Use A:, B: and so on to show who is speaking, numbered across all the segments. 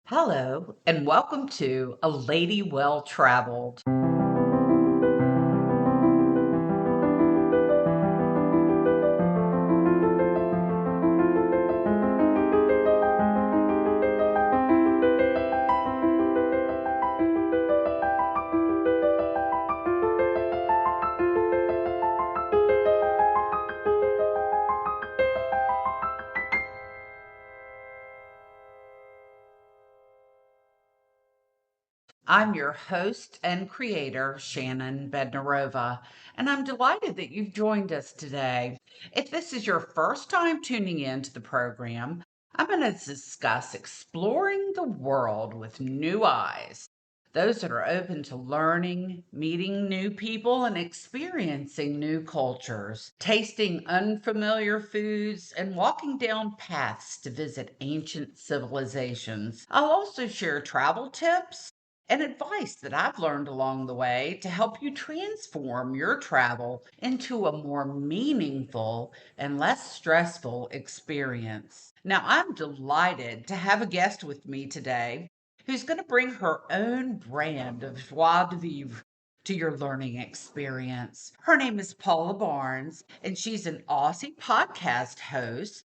A: Hello, and welcome to A Lady Well Traveled. I'm your host and creator, Shannon Bednarova, and I'm delighted that you've joined us today. If this is your first time tuning in to the program, I'm going to discuss exploring the world with new eyes. Those that are open to learning, meeting new people, and experiencing new cultures, tasting unfamiliar foods, and walking down paths to visit ancient civilizations. I'll also share travel tips and advice that I've learned along the way to help you transform your travel into a more meaningful and less stressful experience. Now, I'm delighted to have a guest with me today who's going to bring her own brand of joie de vivre to your learning experience. Her name is Paula Barnes, and she's an Aussie podcast host.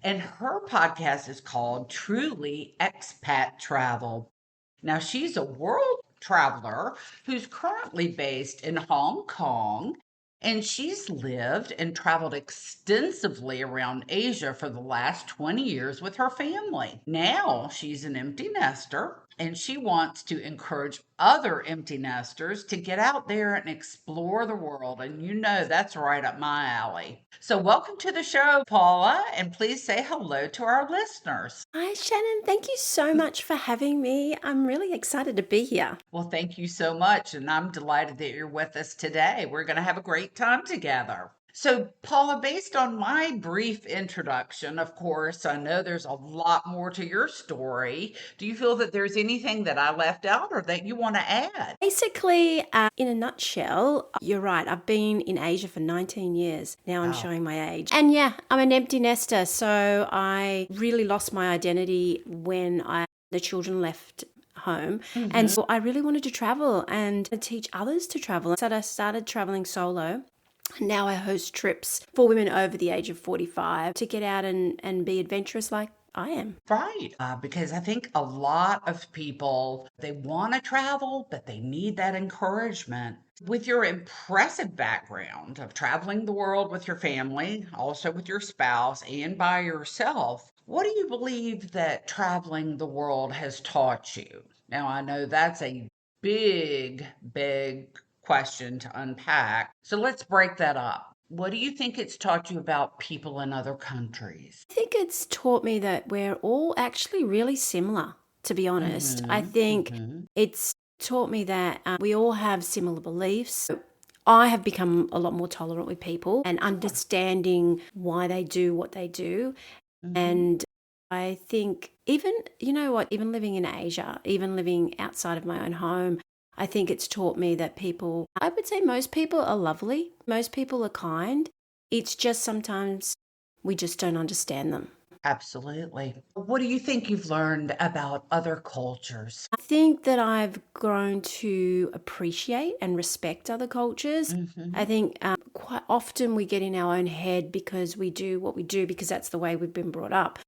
A: And her podcast is called Truly Expat Travel. Now, she's a world traveler who's currently based in Hong Kong, and she's lived and traveled extensively around Asia for the last 20 years with her family. Now, she's an empty nester, and she wants to encourage other empty nesters to get out there and explore the world. And you know that's right up my alley. So, welcome to the show, Paula, and please say hello to our listeners.
B: Hi, Shannon. Thank you so much for having me. I'm really excited to be here.
A: Well, thank you so much. And I'm delighted that you're with us today. We're going to have a great time together. So, Paula, based on my brief introduction, of course, I know there's a lot more to your story. Do you feel that there's anything that I left out or that you want to add?
B: Basically, in a nutshell, you're right. I've been in Asia for 19 years. Now I'm
A: Wow.
B: showing my age. And yeah, I'm an empty nester. So I really lost my identity when the children left home. And
A: Mhm.
B: so I really wanted to travel and teach others to travel. So I started traveling solo. Now I host trips for women over the age of 45 to get out and be adventurous like I am.
A: Right. Because I think a lot of people, they want to travel, but they need that encouragement. With your impressive background of traveling the world with your family, also with your spouse, and by yourself, what do you believe that traveling the world has taught you? Now, I know that's a big question to unpack. So let's break that up. What do you think it's taught you about people in other countries?
B: I think it's taught me that we're all actually really similar, to be honest. I
A: Mm-hmm.
B: think
A: Mm-hmm.
B: it's taught me that we all have similar beliefs. I have become a lot more tolerant with people and
A: Sure.
B: understanding why they do what they do.
A: Mhm.
B: And I think even, you know what, even living in Asia, even living outside of my own home, I think it's taught me that people, I would say most people are lovely, most people are kind. It's just sometimes we just don't understand them.
A: Absolutely. What do you think you've learned about other cultures?
B: I think that I've grown to appreciate and respect other cultures. I
A: Mhm.
B: think quite often we get in our own head because we do what we do because that's the way we've been brought up.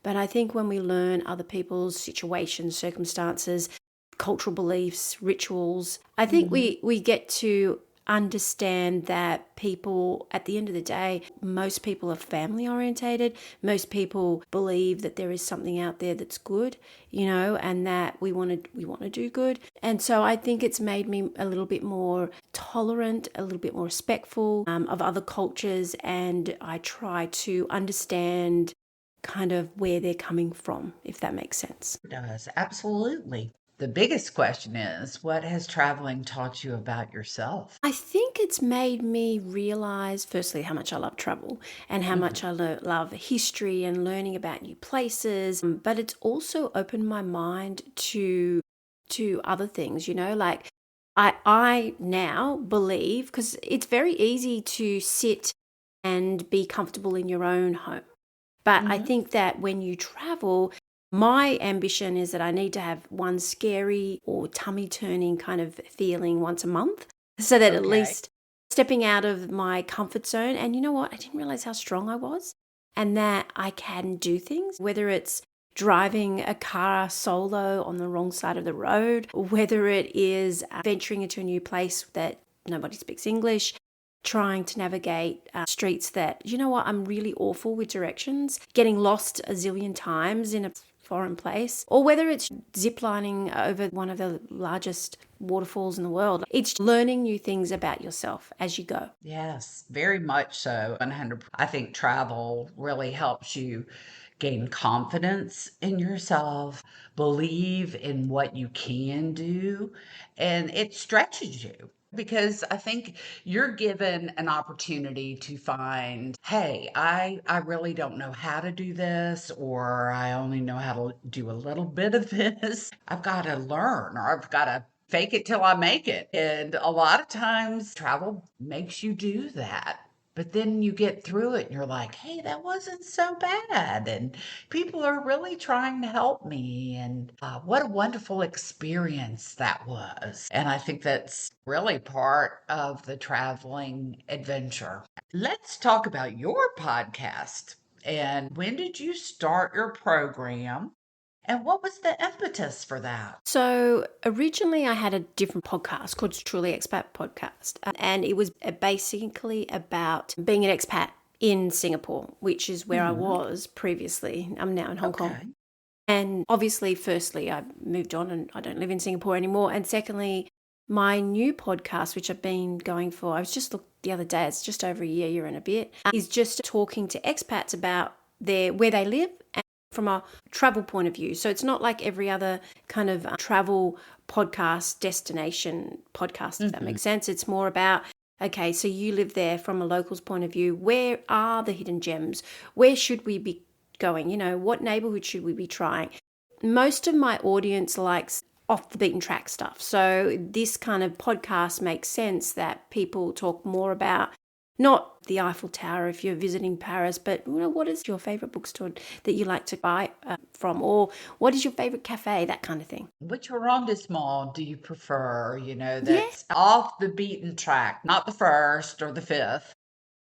B: But I think when we learn other people's situations, circumstances, cultural beliefs, rituals, I think
A: Mhm.
B: we get to understand that people, at the end of the day, most people are family orientated. Most people believe that there is something out there that's good, and that we want to do good. And so I think it's made me a little bit more tolerant, a little bit more respectful of other cultures, and I try to understand kind of where they're coming from, if that makes sense.
A: It does. Absolutely. The biggest question is, what has traveling taught you about yourself?
B: I think it's made me realize, firstly, how much I love travel and how
A: Mhm.
B: much I love history and learning about new places. But it's also opened my mind to other things. Like I now believe, because it's very easy to sit and be comfortable in your own home. But I
A: Mhm.
B: think that when you travel, My ambition is that I need to have one scary or tummy turning kind of feeling once a month, so that at
A: Okay.
B: least stepping out of my comfort zone. And you know what? I didn't realize how strong I was and that I can do things, whether it's driving a car solo on the wrong side of the road, whether it is venturing into a new place that nobody speaks English, trying to navigate streets that, you know what, I'm really awful with directions, getting lost a zillion times in a foreign place, or whether it's ziplining over one of the largest waterfalls in the world. It's learning new things about yourself as you go.
A: Yes, very much so. 100. I think travel really helps you gain confidence in yourself, believe in what you can do, and it stretches you because I think you're given an opportunity to find, hey, I really don't know how to do this, or I only know how to do a little bit of this. I've got to learn, or I've got to fake it till I make it. And a lot of times travel makes you do that. But then you get through it and you're like, hey, that wasn't so bad. And people are really trying to help me. And what a wonderful experience that was. And I think that's really part of the traveling adventure. Let's talk about your podcast. And when did you start your program? And what was the impetus for that?
B: So originally I had a different podcast called Truly Expat Podcast, and it was basically about being an expat in Singapore, which is where I
A: Mhm.
B: was previously. I'm now in Hong Kong.
A: Okay.
B: And obviously, firstly, I've moved on and I don't live in Singapore anymore. And secondly, my new podcast, which I've been going for, I was just looked the other day, it's just over a year and a bit, is just talking to expats about where they live and from a travel point of view. So it's not like every other kind of travel podcast, destination podcast, if that
A: Mhm.
B: makes sense. It's more about, okay, so you live there from a local's point of view. Where are the hidden gems? Where should we be going? You know, what neighborhood should we be trying? Most of my audience likes off the beaten track stuff. So this kind of podcast makes sense that people talk more about not the Eiffel Tower if you're visiting Paris, but you know, what is your favorite bookstore that you like to buy from, or what is your favorite cafe, that kind of thing.
A: Which arrondissement do you prefer?
B: Yeah,
A: That's off the beaten track, not the first or the fifth.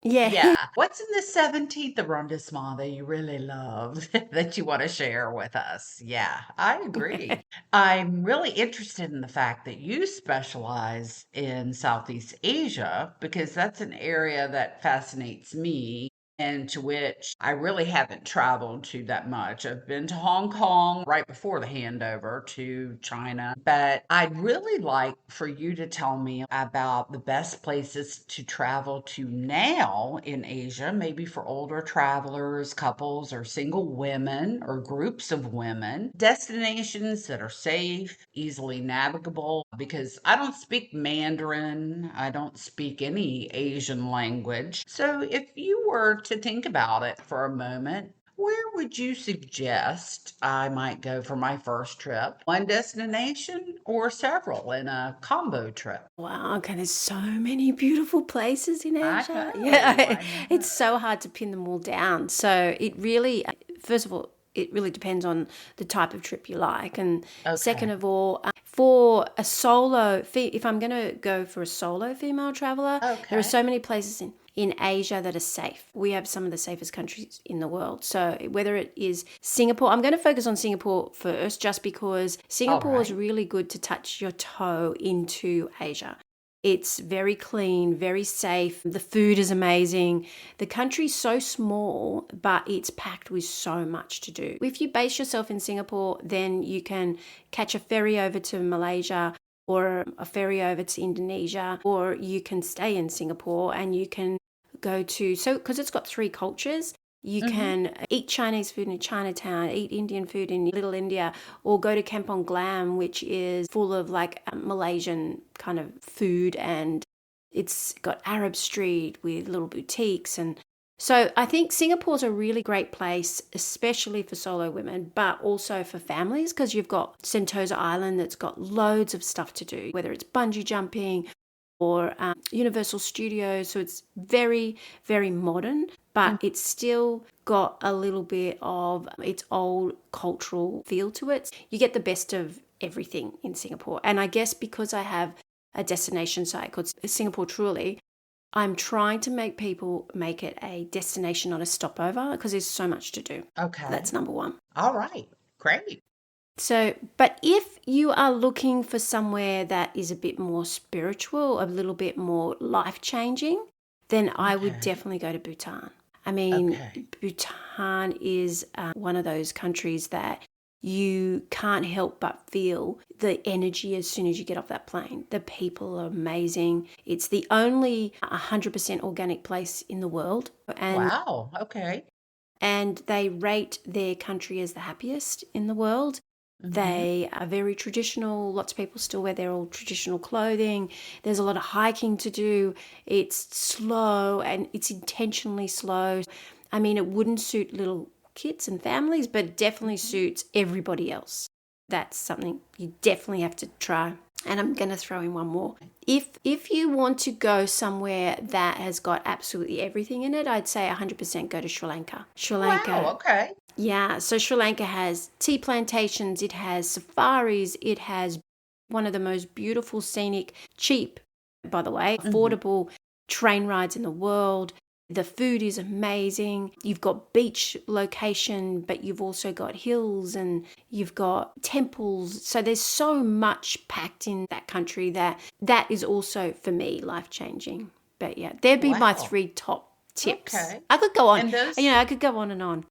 B: yeah.
A: Yeah. What's in the 17th arrondissement that you really love that you want to share with us? Yeah, I agree. I'm really interested in the fact that you specialize in Southeast Asia because that's an area that fascinates me and to which I really haven't traveled to that much. I've been to Hong Kong right before the handover to China, but I'd really like for you to tell me about the best places to travel to now in Asia, maybe for older travelers, couples, or single women, or groups of women, destinations that are safe, easily navigable, because I don't speak Mandarin, I don't speak any Asian language. So if you were to think about it for a moment, where would you suggest I might go for my first trip? One destination or several in a combo trip?
B: Wow, okay, there's so many beautiful places in
A: I
B: Asia.
A: know,
B: Yeah,
A: I
B: it's
A: know.
B: so hard to pin them all down. So it really, first of all, it really depends on the type of trip you like. And second
A: Okay.
B: of all, for a solo, if I'm going to go for a solo female traveler, there are
A: Okay.
B: so many places in Asia that are safe. We have some of the safest countries in the world. So whether it is Singapore, I'm going to focus on Singapore first just because
A: All
B: Singapore is
A: right.
B: really good to touch your toe into Asia. It's very clean, very safe. The food is amazing. The country's so small, but it's packed with so much to do. If you base yourself in Singapore, then you can catch a ferry over to Malaysia or a ferry over to Indonesia, or you can stay in Singapore and you can go to, so because it's got three cultures, you
A: Mm-hmm.
B: can eat Chinese food in Chinatown, eat Indian food in Little India, or go to Kampong Glam, which is full of like Malaysian kind of food, and it's got Arab Street with little boutiques. And so I think Singapore's a really great place, especially for solo women, but also for families, because you've got Sentosa Island that's got loads of stuff to do, whether it's bungee jumping or Universal Studios. So it's very, very modern, but it's still got a little bit of its old cultural feel to it. You get the best of everything in Singapore. And I guess because I have a destination site called Singapore Truly, I'm trying to make people make it a destination, not a stopover, because there's so much to do.
A: Okay.
B: That's number one.
A: All right. Great.
B: So, but if you are looking for somewhere that is a bit more spiritual, a little bit more life changing, then I would
A: Okay.
B: definitely go to Bhutan. I mean,
A: Okay.
B: Bhutan is one of those countries that you can't help but feel the energy as soon as you get off that plane. The people are amazing. It's the only 100% organic place in the world.
A: Wow. Okay.
B: And they rate their country as the happiest in the world.
A: Hmm.
B: They are very traditional. Lots of people still wear their old traditional clothing. There's a lot of hiking to do. It's slow and it's intentionally slow. I mean, it wouldn't suit little kids and families, but it definitely suits everybody else. That's something you definitely have to try. And I'm going to throw in one more. If you want to go somewhere that has got absolutely everything in it, I'd say 100% go to Sri Lanka. Sri
A: Wow.
B: Lanka,
A: Okay.
B: yeah, so Sri Lanka has tea plantations, it has safaris, it has one of the most beautiful, scenic, cheap, by the way,
A: Hmm.
B: affordable train rides in the world. The food is amazing. You've got beach location, but you've also got hills and you've got temples. So there's so much packed in that country that is also for me life changing. But yeah, there'd be my
A: Wow.
B: three top tips.
A: Okay.
B: I could go on,
A: And those,
B: I could go on and on.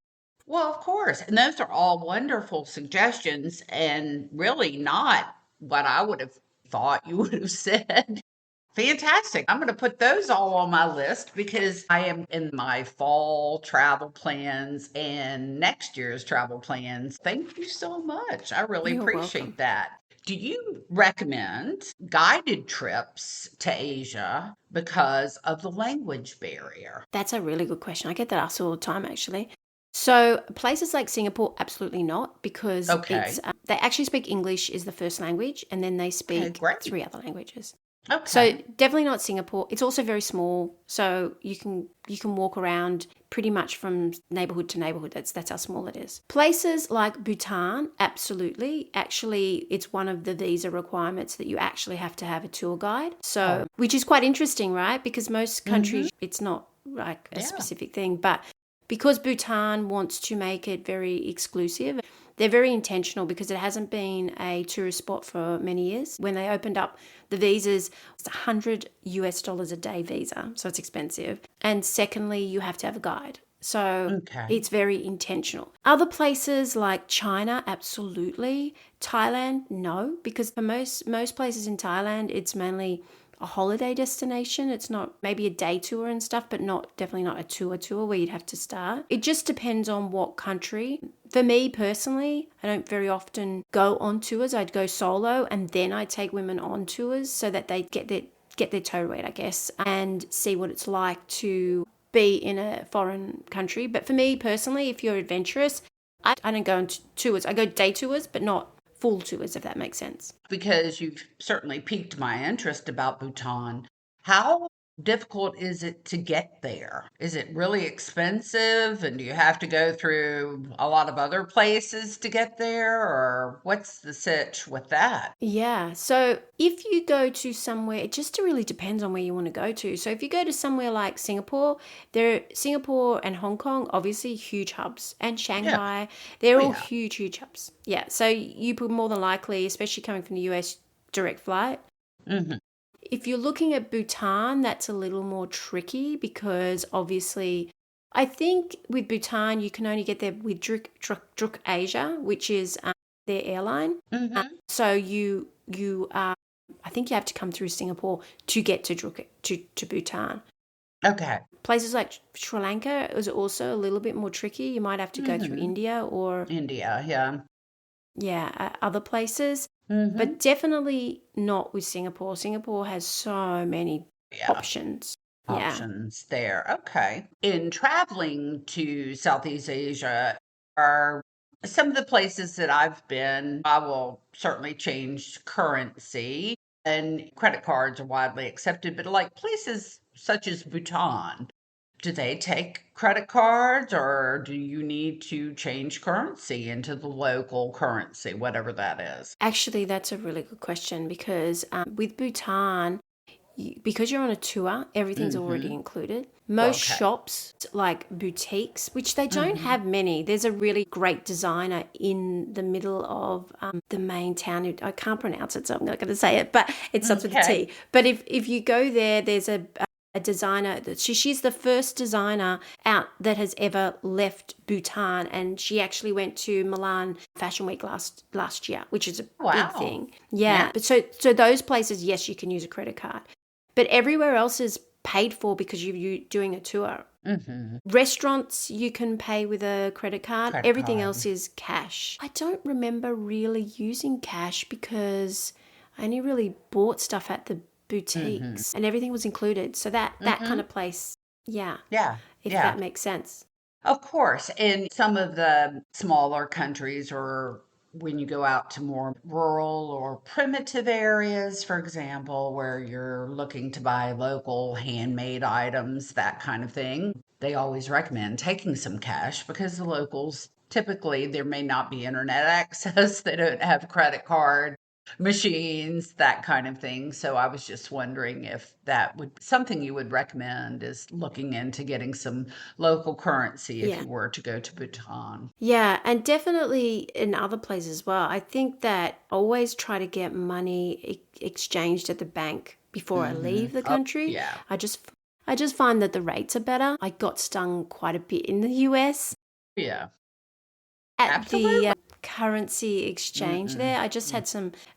A: well, of course, and those are all wonderful suggestions and really not what I would have thought you would have said. Fantastic. I'm going to put those all on my list because I am in my fall travel plans and next year's travel plans. Thank you so much. I really
B: You're welcome.
A: appreciate that. Do you recommend guided trips to Asia because of the language barrier?
B: That's a really good question. I get that asked all the time, actually. So places like Singapore, absolutely not, because it's
A: Okay.
B: they actually speak English is the first language, and then they
A: Okay,
B: speak
A: great.
B: three other languages. So
A: Okay.
B: definitely not Singapore. It's also very small, so you can walk around pretty much from neighborhood to neighborhood. That's how small it is. Places like Bhutan, absolutely. Actually, it's one of the visa requirements that you actually have to have a tour guide.
A: Oh,
B: So, which is quite interesting, right? Because most
A: mm-hmm.
B: countries it's not like a
A: Yeah.
B: specific thing, but because Bhutan wants to make it very exclusive, they're very intentional because it hasn't been a tourist spot for many years. When they opened up the visas, it's $100 a day visa, so it's expensive. And secondly, you have to have a guide. So
A: Okay.
B: it's very intentional. Other places like China, absolutely. Thailand, no, because for most places in Thailand, it's mainly a holiday destination. It's not maybe a day tour and stuff, but not definitely not a tour where you'd have to start. It just depends on what country. For me personally, I don't very often go on tours. I'd go solo and then I take women on tours so that they get their toe wet, I guess, and see what it's like to be in a foreign country. But for me personally, if you're adventurous, I don't go on tours. I go day tours, but not full tours, if that makes sense.
A: Because you've certainly piqued my interest about Bhutan. How difficult is it to get there? Is it really expensive? And do you have to go through a lot of other places to get there? Or what's the sitch with that?
B: Yeah. So if you go to somewhere, it just really depends on where you want to go to. So if you go to somewhere like Singapore, Singapore and Hong Kong, obviously huge hubs, and
A: Yeah.
B: Shanghai,
A: Oh,
B: they're all
A: yeah.
B: huge, huge hubs. Yeah. So you would more than likely, especially coming from the US, direct flight.
A: Hmm.
B: If you're looking at Bhutan, that's a little more tricky because obviously I think with Bhutan you can only get there with Druk Asia, which is their airline.
A: Hmm.
B: So you I think you have to come through Singapore to get to to Bhutan.
A: Okay.
B: Places like Sri Lanka is also a little bit more tricky. You might have to go through
A: Hmm.
B: India or
A: India. Yeah.
B: yeah, other places, but
A: Hmm.
B: definitely not with Singapore. Singapore has so many
A: Yeah.
B: options. Yeah.
A: Options there. Okay. In traveling to Southeast Asia, are some of the places that I've been, I will certainly change currency. and credit cards are widely accepted, but like places such as Bhutan, do they take credit cards or do you need to change currency into the local currency, whatever that is?
B: Actually, that's a really good question because with Bhutan, because you're on a tour, everything's already
A: Mm-hmm.
B: included. Most
A: Okay.
B: shops, like boutiques, which they don't
A: Mm-hmm.
B: have many, there's a really great designer in the middle of the main town. I can't pronounce it, so I'm not going to say it, but it starts with a
A: Okay.
B: T. But if you go there, there's a designer that she's the first designer out that has ever left Bhutan, and she actually went to Milan Fashion Week last year, which is a big
A: Wow.
B: thing. Yeah,
A: Yeah.
B: but so those places, yes, you can use a credit card, but everywhere else is paid for because you're doing a tour.
A: Mm-hmm.
B: Restaurants, you can pay with a credit card.
A: Credit
B: Everything else
A: card.
B: is cash. I don't remember really using cash because I only really bought stuff at the
A: Mm-hmm.
B: boutiques and everything was included. So that kind
A: Mm-hmm.
B: of place, yeah,
A: Yeah.
B: if
A: Yeah.
B: that makes sense.
A: Of course, in some of the smaller countries, or when you go out to more rural or primitive areas, for example, where you're looking to buy local handmade items, that kind of thing, they always recommend taking some cash because the locals typically there may not be internet access, they don't have credit card machines, that kind of thing. So I was just wondering if that would something you would recommend is looking into getting some local currency if
B: Yeah.
A: you were to go to Bhutan.
B: Yeah, and definitely in other places as well. I think that always try to get money exchanged at the bank before I leave the
A: Oh,
B: country.
A: yeah.
B: I just I just find that the rates are better. I got stung quite a bit in the US
A: Yeah.
B: at the
A: Absolutely.
B: currency exchange
A: Mm-mm.
B: there. I just had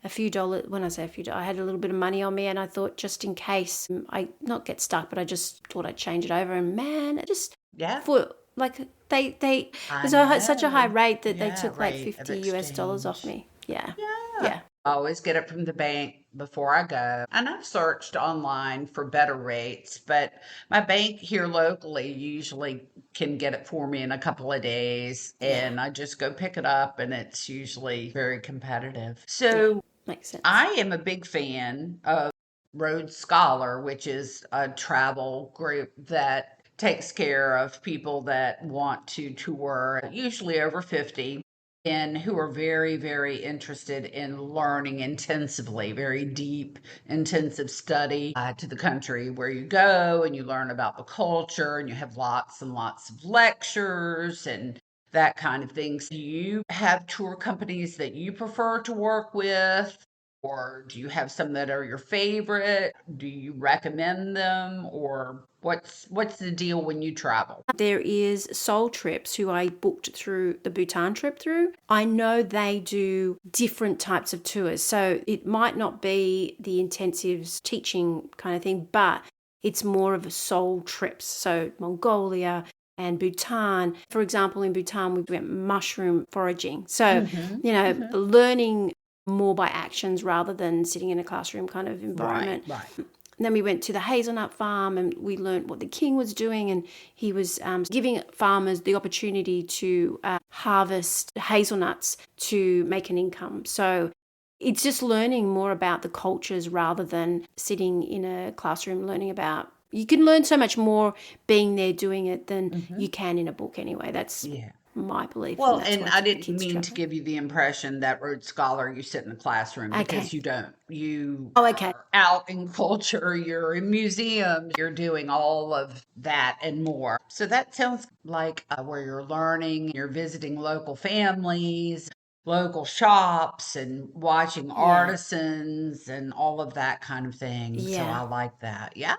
B: a few dollars. When I say a few dollars, I had a little bit of money on me, and I thought just in case I not get stuck, but I just thought I'd change it over. And man, it just
A: Yeah.
B: for like they it
A: I
B: was such a high
A: know.
B: rate that they
A: Yeah,
B: took like
A: rate of
B: 50 US dollars off
A: exchange.
B: me. Yeah,
A: Yeah.
B: yeah,
A: I always get it from the bank before I go. And I've searched online for better rates, but my bank here locally usually can get it for me in a couple of days.
B: yeah,
A: And I just go pick it up, and it's usually very competitive.
B: yeah.
A: So
B: Makes sense.
A: I am a big fan of Road Scholar, which is a travel group that takes care of people that want to tour, usually over 50, and who are very, very interested in learning intensively, very deep, intensive study to the country where you go and you learn about the culture and you have lots and lots of lectures and that kind of thing. So do you have tour companies that you prefer to work with? Or do you have some that are your favorite? Do you recommend them? Or what's the deal when you travel?
B: There is Soul Trips who I booked through the Bhutan trip through. I know they do different types of tours. So it might not be the intensives teaching kind of thing, but it's more of a soul trips. So Mongolia and Bhutan. For example, in Bhutan, we went mushroom foraging. So,
A: Mm-hmm. Mm-hmm.
B: learning more by actions rather than sitting in a classroom kind of
A: Right,
B: environment.
A: right.
B: And then we went to the hazelnut farm and we learned what the king was doing, and he was giving farmers the opportunity to harvest hazelnuts to make an income. So it's just learning more about the cultures rather than sitting in a classroom learning about. You can learn so much more being there doing it than
A: Mm-hmm.
B: you can in a book anyway. That's
A: Yeah.
B: my belief, and
A: Well,
B: that's
A: and
B: why I
A: I
B: took the
A: didn't
B: kids
A: mean to
B: traveling.
A: give you the impression that Rhodes Scholar, you sit in the classroom
B: Okay.
A: because you don't. You
B: Oh, okay.
A: are out in culture, you're in museums, you're doing all of that and more. So that sounds like where you're learning, you're visiting local families, local shops, and watching
B: Yeah.
A: artisans and all of that kind of thing. So
B: Yeah.
A: I like that. Yeah,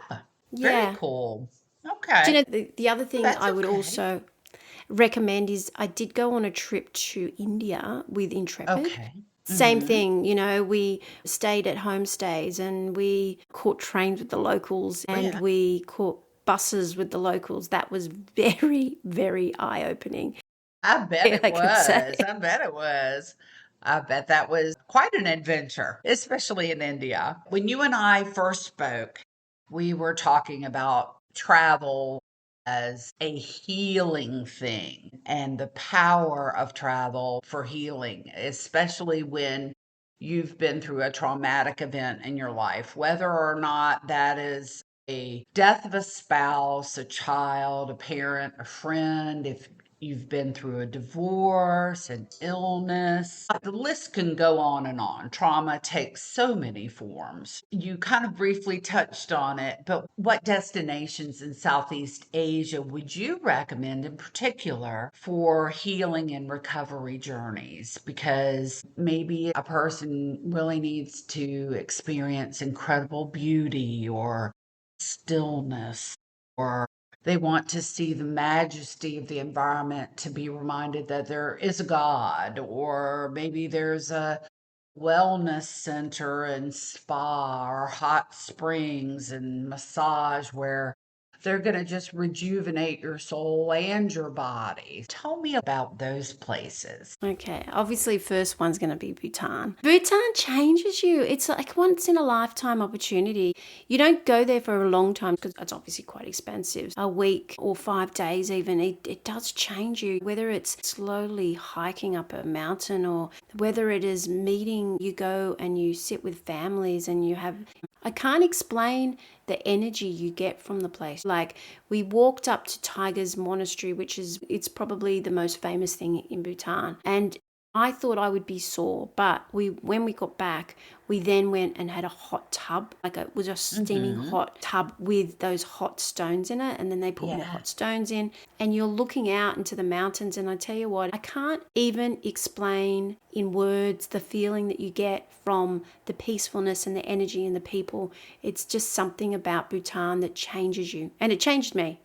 A: very
B: Yeah.
A: cool.
B: Do
A: Okay,
B: you know the other thing
A: that's
B: I would
A: okay.
B: also recommend is I did go on a trip to India with Intrepid.
A: Okay.
B: Same
A: Mm-hmm.
B: thing, we stayed at homestays and we caught trains with the locals
A: Oh,
B: and
A: yeah.
B: we caught buses with the locals. That was very, very eye opening,
A: I bet it
B: I could say.
A: was. I bet it was. I bet that was quite an adventure, especially in India. When you and I first spoke, we were talking about travel as a healing thing and the power of travel for healing, especially when you've been through a traumatic event in your life, whether or not that is a death of a spouse, a child, a parent, a friend, if you've been through a divorce, an illness. The list can go on and on. Trauma takes so many forms. You kind of briefly touched on it, but what destinations in Southeast Asia would you recommend in particular for healing and recovery journeys? Because maybe a person really needs to experience incredible beauty or stillness, or they want to see the majesty of the environment to be reminded that there is a God, or maybe there's a wellness center and spa or hot springs and massage where they're going to just rejuvenate your soul and your body. Tell me about those places.
B: Okay, obviously, first one's going to be Bhutan. Bhutan changes you. It's like once in a lifetime opportunity. You don't go there for a long time because it's obviously quite expensive. A week or 5 days, even, it does change you. Whether it's slowly hiking up a mountain or whether it is meeting, you go and you sit with families and you have. I can't explain the energy you get from the place. Like, we walked up to Tiger's Monastery, it's probably the most famous thing in Bhutan. And I thought I would be sore, but when we got back, we then went and had a hot tub. Like, it was a steaming hot tub with those hot stones in it, and then they put more hot stones in, and you're looking out into the mountains. And I tell you what, I can't even explain in words the feeling that you get from the peacefulness and the energy and the people. It's just something about Bhutan that changes you, and it changed me.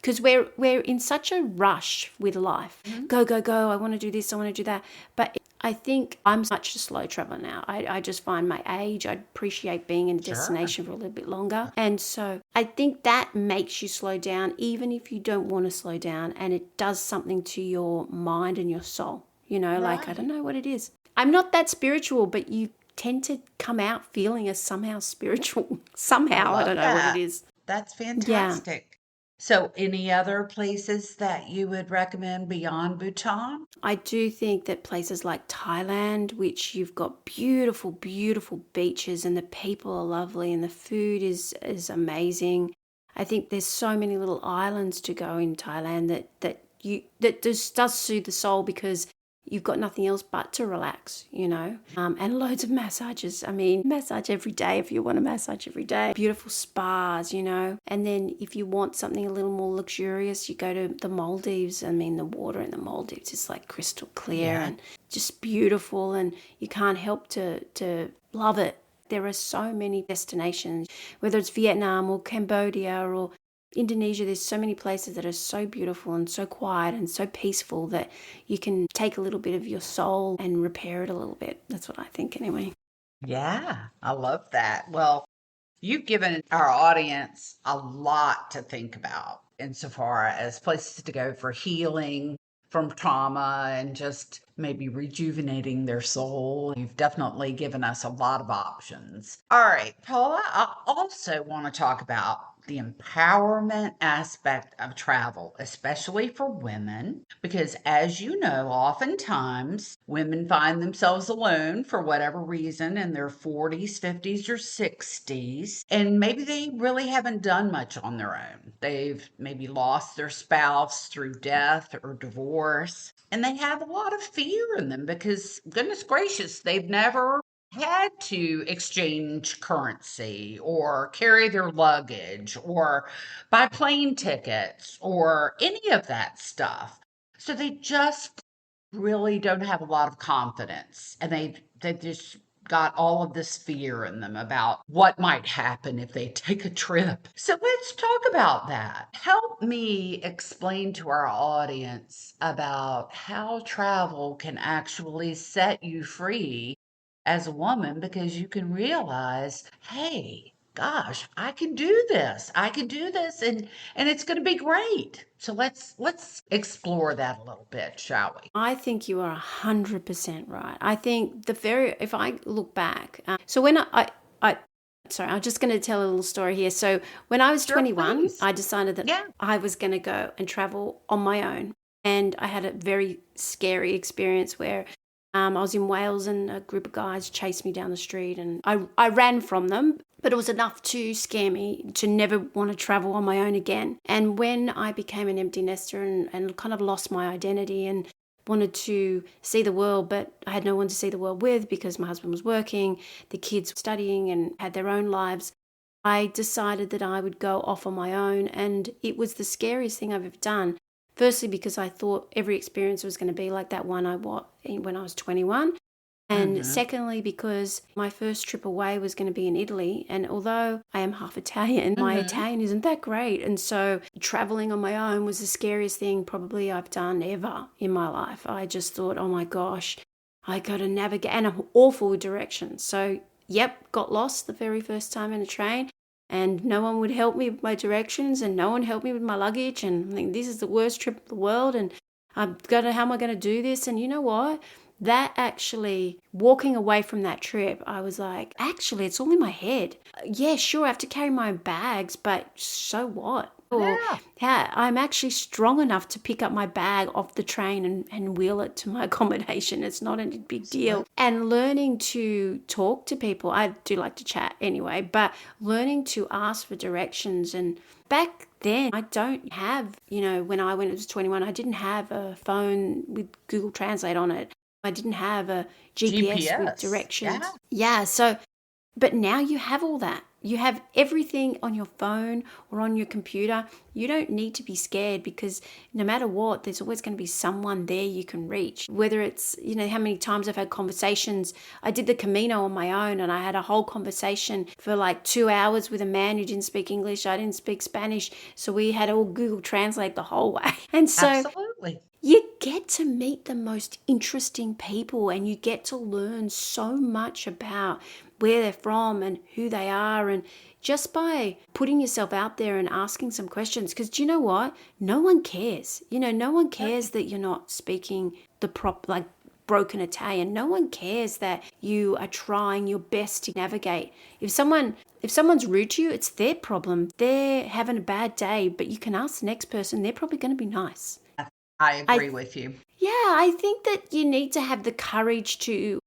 B: Because we're in such a rush with life. Go, go, go. I want to do this. I want to do that. But I think I'm such a slow traveler now. I just find my age, I appreciate being in a destination for a little bit longer. And so I think that makes you slow down, even if you don't want to slow down. And it does something to your mind and your soul. Like, I don't know what it is. I'm not that spiritual, but you tend to come out feeling as somehow spiritual. Somehow, I don't know what it is.
A: That's fantastic. So, any other places that you would recommend beyond Bhutan?
B: I do think that places like Thailand, which you've got beautiful, beautiful beaches and the people are lovely and the food is amazing. I think there's so many little islands to go in Thailand that just does soothe the soul because you've got nothing else but to relax, and loads of massages. I mean, massage every day if you want a massage every day. Beautiful spas, and then if you want something a little more luxurious, you go to the Maldives. I mean, the water in the Maldives is like crystal clear and just beautiful, and you can't help to love it. There are so many destinations, whether it's Vietnam or Cambodia or Indonesia. There's so many places that are so beautiful and so quiet and so peaceful that you can take a little bit of your soul and repair it a little bit. That's what I think anyway.
A: Yeah, I love that. Well, you've given our audience a lot to think about insofar as places to go for healing from trauma and just maybe rejuvenating their soul. You've definitely given us a lot of options. All right, Paula, I also want to talk about the empowerment aspect of travel, especially for women, because as you know, oftentimes women find themselves alone for whatever reason in their 40s, 50s, or 60s, and maybe they really haven't done much on their own. They've maybe lost their spouse through death or divorce, and they have a lot of fear in them because, goodness gracious, they've never had to exchange currency or carry their luggage or buy plane tickets or any of that stuff. So they just really don't have a lot of confidence, and they just got all of this fear in them about what might happen if they take a trip. So let's talk about that. Help me explain to our audience about how travel can actually set you free as a woman, because you can realize, hey, gosh, I can do this. I can do this, and it's going to be great. So let's explore that a little bit, shall we?
B: I think you are 100% right. I think if I look back, so when sorry, I'm just going to tell a little story here. So when I was
A: Sure,
B: 21,
A: please.
B: I decided that
A: Yeah.
B: I was going to go and travel on my own. And I had a very scary experience where I was in Wales and a group of guys chased me down the street and I ran from them, but it was enough to scare me to never want to travel on my own again. And when I became an empty nester and kind of lost my identity and wanted to see the world, but I had no one to see the world with because my husband was working, the kids were studying and had their own lives, I decided that I would go off on my own. And it was the scariest thing I've ever done. Firstly, because I thought every experience was going to be like that one I was when I was 21. And
A: Mm-hmm.
B: secondly, because my first trip away was going to be in Italy. And although I am half Italian, my
A: Mm-hmm.
B: Italian isn't that great. And so traveling on my own was the scariest thing probably I've done ever in my life. I just thought, oh my gosh, I got to navigate, and I'm awful with directions. So, yep, got lost the very first time in a train. And no one would help me with my directions, and no one helped me with my luggage. And I think this is the worst trip in the world. And how am I going to do this? And you know what? That actually, walking away from that trip, I was like, actually, it's all in my head. Yeah, sure, I have to carry my own bags, but so what? Or,
A: Yeah.
B: yeah, I'm actually strong enough to pick up my bag off the train and wheel it to my accommodation. It's not a big deal.
A: Absolutely.
B: And learning to talk to people, I do like to chat anyway, but learning to ask for directions. And back then, I don't have, when I went, it was 21, I didn't have a phone with Google Translate on it. I didn't have a GPS with
A: GPS. Yeah.
B: directions. Yeah, so, but now you have all that. You have everything on your phone or on your computer. You don't need to be scared because no matter what, there's always going to be someone there you can reach. Whether it's, how many times I've had conversations. I did the Camino on my own and I had a whole conversation for like 2 hours with a man who didn't speak English. I didn't speak Spanish. So we had all Google Translate the whole way. And so
A: Absolutely.
B: you get to meet the most interesting people and you get to learn so much about where they're from and who they are, and just by putting yourself out there and asking some questions, because do you know what, no one cares, no one cares that you're not speaking the like broken Italian. No one cares that you are trying your best to navigate. If someone's rude to you, it's their problem. They're having a bad day, but you can ask the next person, they're probably going to be nice.
A: I
B: I
A: agree with you.
B: Yeah, I think that you need to have the courage to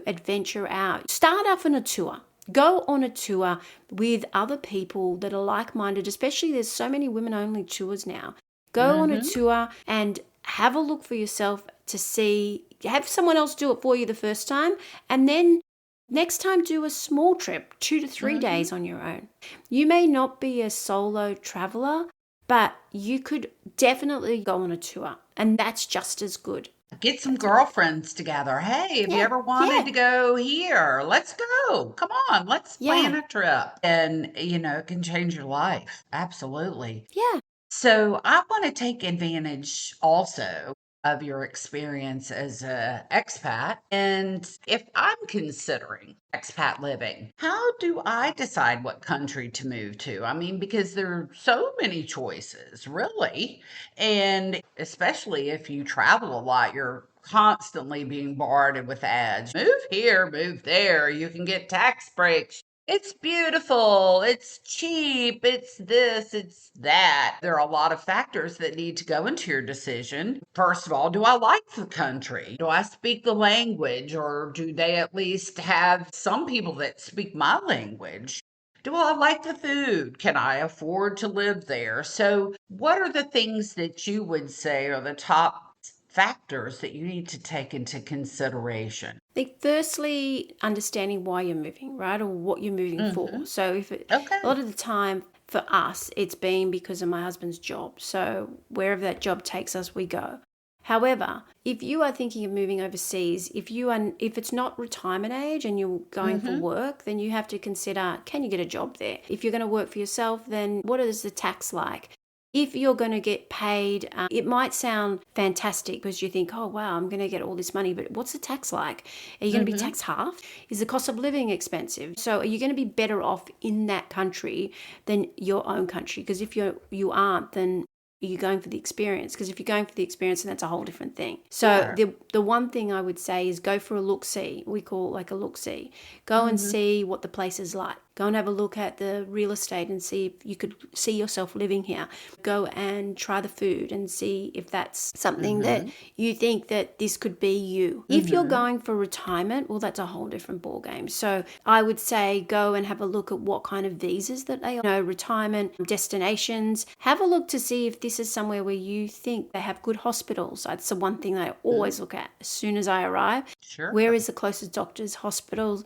B: adventure out. Start off on a tour. Go on a tour with other people that are like-minded, especially there's so many women-only tours now. Go on a
A: Mm-hmm.
B: tour and have a look for yourself to see, have someone else do it for you the first time, and then next time do a small trip, 2 to 3 days
A: Mm-hmm.
B: on your own. You may not be a solo traveler, but you could definitely go on a tour, and that's just as good.
A: Get some
B: That's all.
A: girlfriends together. Hey, have you
B: Yeah,
A: ever wanted
B: yeah,
A: to go here? Let's go. Come on, let's plan
B: yeah,
A: a trip. And, it can change your life. Absolutely.
B: yeah.
A: So I want to take advantage also of your experience as a expat. And if I'm considering expat living, how do I decide what country to move to? I mean, because there are so many choices, really. And especially if you travel a lot, you're constantly being bombarded with ads. Move here, move there. You can get tax breaks. It's beautiful, it's cheap, it's this, it's that. There are a lot of factors that need to go into your decision. First of all, do I like the country? Do I speak the language, or do they at least have some people that speak my language? Do I like the food? Can I afford to live there? So, what are the things that you would say are the top factors that you need to take into consideration?
B: I think firstly, understanding why you're moving, right, or what you're moving
A: Hmm.
B: for. So a
A: Okay.
B: lot of the time for us, it's been because of my husband's job. So wherever that job takes us, we go. However, if you are thinking of moving overseas, if it's not retirement age and you're going for
A: Hmm.
B: work, then you have to consider, can you get a job there? If you're going to work for yourself, then what is the tax like? If you're going to get paid, it might sound fantastic because you think, oh, wow, I'm going to get all this money, but what's the tax like? Are you going to be
A: Hmm.
B: taxed half? Is the cost of living expensive? So are you going to be better off in that country than your own country? Because if you aren't, then Are you going for the experience? Because if you're going for the experience, then that's a whole different thing. So
A: Sure.
B: the one thing I would say is go for a look-see. We call it like a look-see. Go and
A: Hmm.
B: see what the place is like. Go and have a look at the real estate and see if you could see yourself living here. Go and try the food and see if that's something that
A: Hmm.
B: you think that this could be you. If you're
A: Hmm.
B: going for retirement, well, that's a whole different ball game. So I would say go and have a look at what kind of visas that they retirement destinations. Have a look to see if this is somewhere where you think they have good hospitals. That's the one thing that I always look at as soon as I arrive.
A: Sure.
B: Where is the closest doctors, hospitals?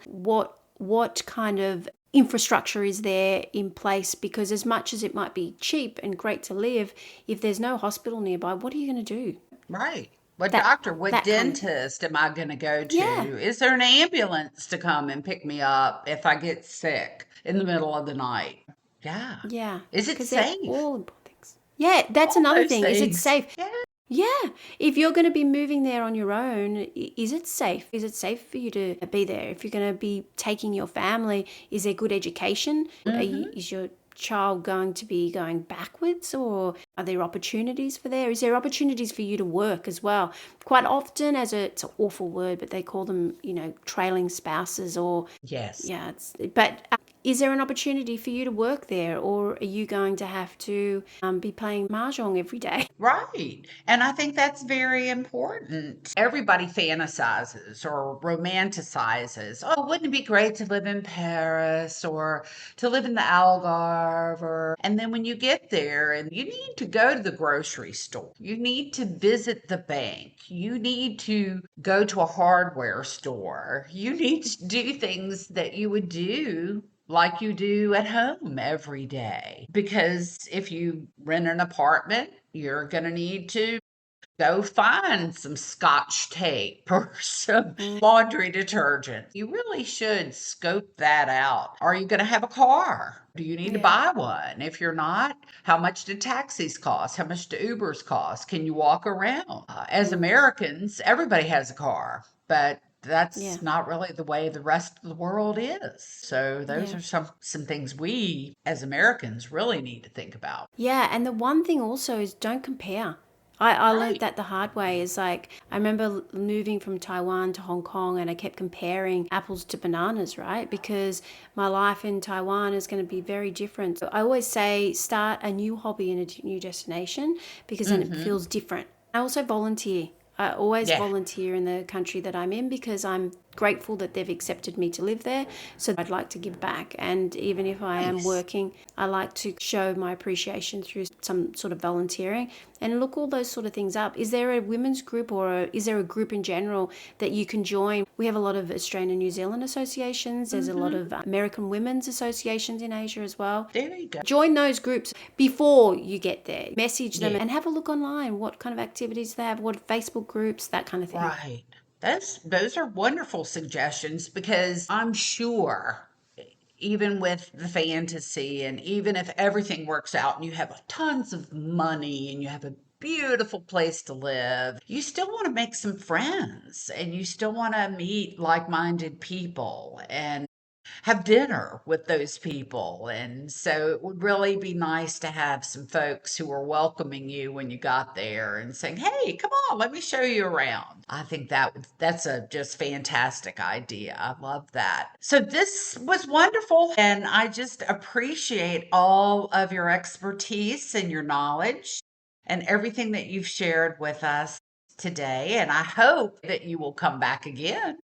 B: What kind of infrastructure is there in place? Because as much as it might be cheap and great to live, if there's no hospital nearby, what are you going to do?
A: Right. What
B: That
A: doctor, what
B: that kind of thing.
A: dentist am I going to go
B: Yeah,
A: to? Is there an ambulance to come and pick me up if I get sick in the middle of the night? Yeah.
B: yeah,
A: Is it
B: because they're
A: safe?
B: all important things. Yeah, that's
A: All
B: another
A: those
B: thing. Is it
A: things.
B: safe?
A: Yeah.
B: Yeah. If you're going to be moving there on your own, is it safe? Is it safe for you to be there? If you're going to be taking your family, is there good education?
A: Hmm.
B: Is your child going to be going backwards, or are there opportunities for there? Is there opportunities for you to work as well? Quite often, it's an awful word, but they call them, trailing spouses, or
A: Yes.
B: yeah, but is there an opportunity for you to work there, or are you going to have to be playing mahjong every day?
A: Right. And I think that's very important. Everybody fantasizes or romanticizes. Oh, wouldn't it be great to live in Paris or to live in the Algarve? And then when you get there and you need to go to the grocery store, you need to visit the bank, you need to go to a hardware store, you need to do things that you would do like you do at home every day. Because if you rent an apartment, you're going to need to go find some scotch tape or some laundry detergent. You really should scope that out. Are you going to have a car? Do you need to
B: Yeah.
A: buy one? If you're not, how much do taxis cost? How much do Ubers cost? Can you walk around? As Americans, everybody has a car, but
B: Yeah.
A: that's not really the way the rest of the world is. So those
B: Yeah.
A: are some things we as Americans really need to think about.
B: Yeah. And the one thing also is don't compare. I learned
A: Right.
B: that the hard way. Is like, I remember moving from Taiwan to Hong Kong, and I kept comparing apples to bananas, right? Because my life in Taiwan is going to be very different. So I always say start a new hobby in a new destination, because then it
A: Mm-hmm.
B: feels different. I also volunteer. I always
A: Yeah.
B: volunteer in the country that I'm in, because I'm grateful that they've accepted me to live there. So I'd like to give back. And even if I am
A: Nice.
B: working, I like to show my appreciation through some sort of volunteering and look all those sort of things up. Is there a women's group, or is there a group in general that you can join? We have a lot of Australian and New Zealand associations. There's a lot
A: Mm-hmm.
B: of American women's associations in Asia as well.
A: There you go.
B: Join those groups before you get there. Message them
A: Yeah.
B: and have a look online. What kind of activities they have, what Facebook groups, that kind of thing.
A: Right. Those are wonderful suggestions because I'm sure even with the fantasy and even if everything works out and you have tons of money and you have a beautiful place to live, you still want to make some friends and you still want to meet like-minded people and have dinner with those people. And so it would really be nice to have some folks who are welcoming you when you got there and saying, "Hey, come on, let me show you around." I think that's a just fantastic idea. I love that. So this was wonderful and I just appreciate all of your expertise and your knowledge and everything that you've shared with us today. And I hope that you will come back again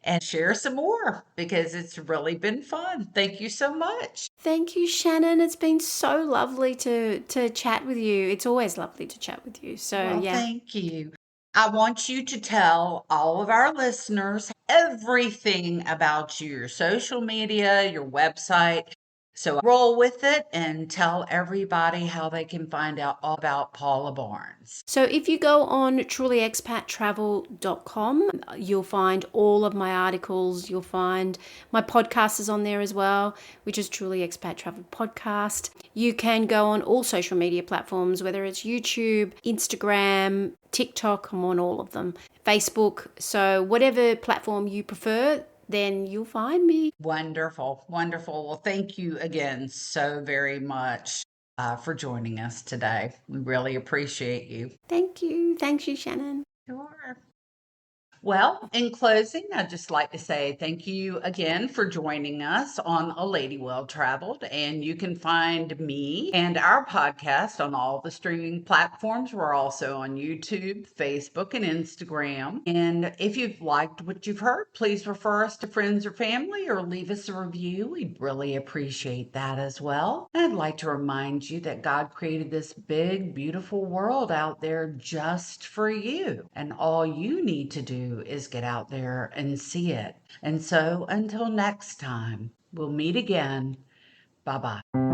A: and share some more because it's really been fun. Thank you so much.
B: Thank you, Shannon. It's been so lovely to chat with you. It's always lovely to chat with you. So,
A: Well,
B: yeah.
A: thank you. I want you to tell all of our listeners everything about you, your social media, your website. So roll with it and tell everybody how they can find out all about Paula Barnes.
B: So if you go on trulyexpattravel.com, you'll find all of my articles. You'll find my podcast is on there as well, which is Truly Expat Travel Podcast. You can go on all social media platforms, whether it's YouTube, Instagram, TikTok, I'm on all of them, Facebook. So whatever platform you prefer, then you'll find me.
A: Wonderful, wonderful. Well, thank you again so very much. for joining us today. We really appreciate you.
B: Thank you. Thanks you, Shannon.
A: Sure. Well, in closing, I'd just like to say thank you again for joining us on A Lady Well Traveled. And you can find me and our podcast on all the streaming platforms. We're also on YouTube, Facebook, and Instagram. And if you've liked what you've heard, please refer us to friends or family or leave us a review. We'd really appreciate that as well. And I'd like to remind you that God created this big, beautiful world out there just for you. And all you need to do is get out there and see it. And so until next time, we'll meet again. Bye bye.